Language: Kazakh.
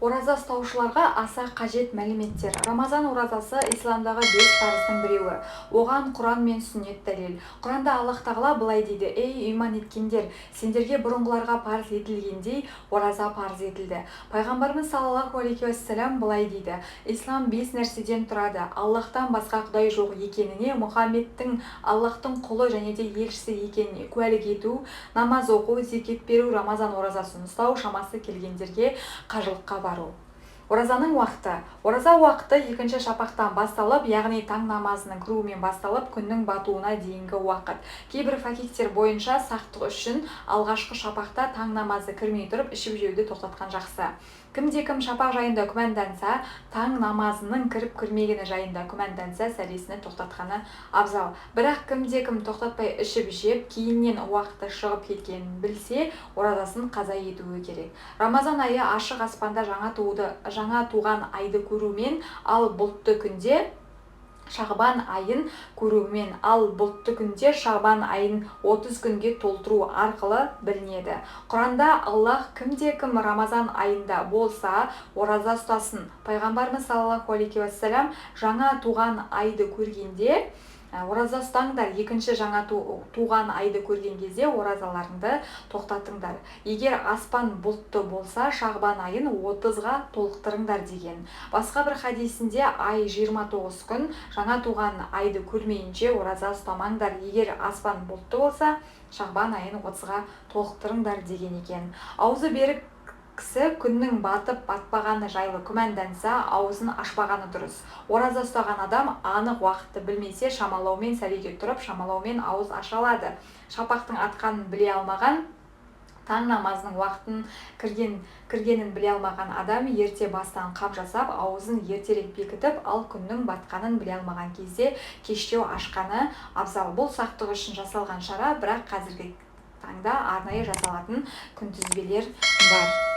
Ораза ұстаушыларға аса қажет мәліметтер. Рамазан оразасы исламдағы 5 парыздың біреуі. Оған Құран мен сүннет дәлел. Құранда Аллах тағала былай дейді: "Ей иман еткендер, сендерге бұрынғыларға парыз етілгендей ораза парыз етілді." Пайғамбарымыз саллаллаху алейхи уассалам былай дейді: "Ислам 5 нәрседен тұрады. Аллахтан басқа құдай жоқ екеніне, Мұхаммедтің Аллахтың құлы және де елшісі екеніне куәлік ету, намаз оқу, зекет беру, Рамазан оразасын ұстау, шамасы келгендерге қажылыққа бару." Оразаның уақыты. Ораза уақыты екінші шапақтан басталып, яғни таң намазының кіруімен басталып, күннің батуына дейінгі уақыт. Кейбір факихтер бойынша сақтық үшін алғашқы шапақта таң намазы кірмей тұрып, ішіп жеуді тоқтатқан жақсы. Кімде-кім шапақ жайында күмәнданса, таң намазының кіріп-кірмегені жайында күмәнданса, сәресіне тоқтатқаны абзал. Бірақ кімде-кім тоқтатпай ішіп жеп, кейіннен уақыты шығып кеткенін білсе, оразасын қаза етуі керек. Рамазан айы ашық аспанда жаңа туған айды көрумен, ал бұлтты күнде Шағбан айын көруімен, ал бұлтты күнде Шағбан айын 30 күнге толтыру арқылы білінеді. Құранда Аллах кімде-кім Рамазан айында болса, ораза ұстасын. Пайғамбарымыз саллаллаху алейхи уассалам жаңа туған айды көргенде ораза ұстаңдар, екінші жаңа туған айды көрген кезде оразаларыңды тоқтатыңдар. Егер аспан бұлтты болса, Шағбан айын 30-ға толықтырыңдар деген. Басқа бір хадисінде ай 29 күн жаңа туған айды көрмейінше ораза ұстамаңдар. Егер аспан бұлтты болса, Шағбан айын 30-ға толықтырыңдар деген екен. Аузы берік кісі күннің батып батпағаны жайлы күмәнданса, аузын ашпағаны дұрыс. Ораза ұстаған адам анық уақытты білмесе, шамалаумен сәлеге тұрып, шамалаумен ауыз аша алады. Шапақтың атқанын біле алмаған, таң намазының уақытын кіргенін біле алмаған адам ерте бастан қам жасап, аузын ертерек бекітіп, ал күннің батқанын біле алмаған кезде кештеу ашқаны абзал. Бұл сақтық үшін жасалған шара, бірақ қазіргі таңда арнайы жасалатын күнтізбелер бар.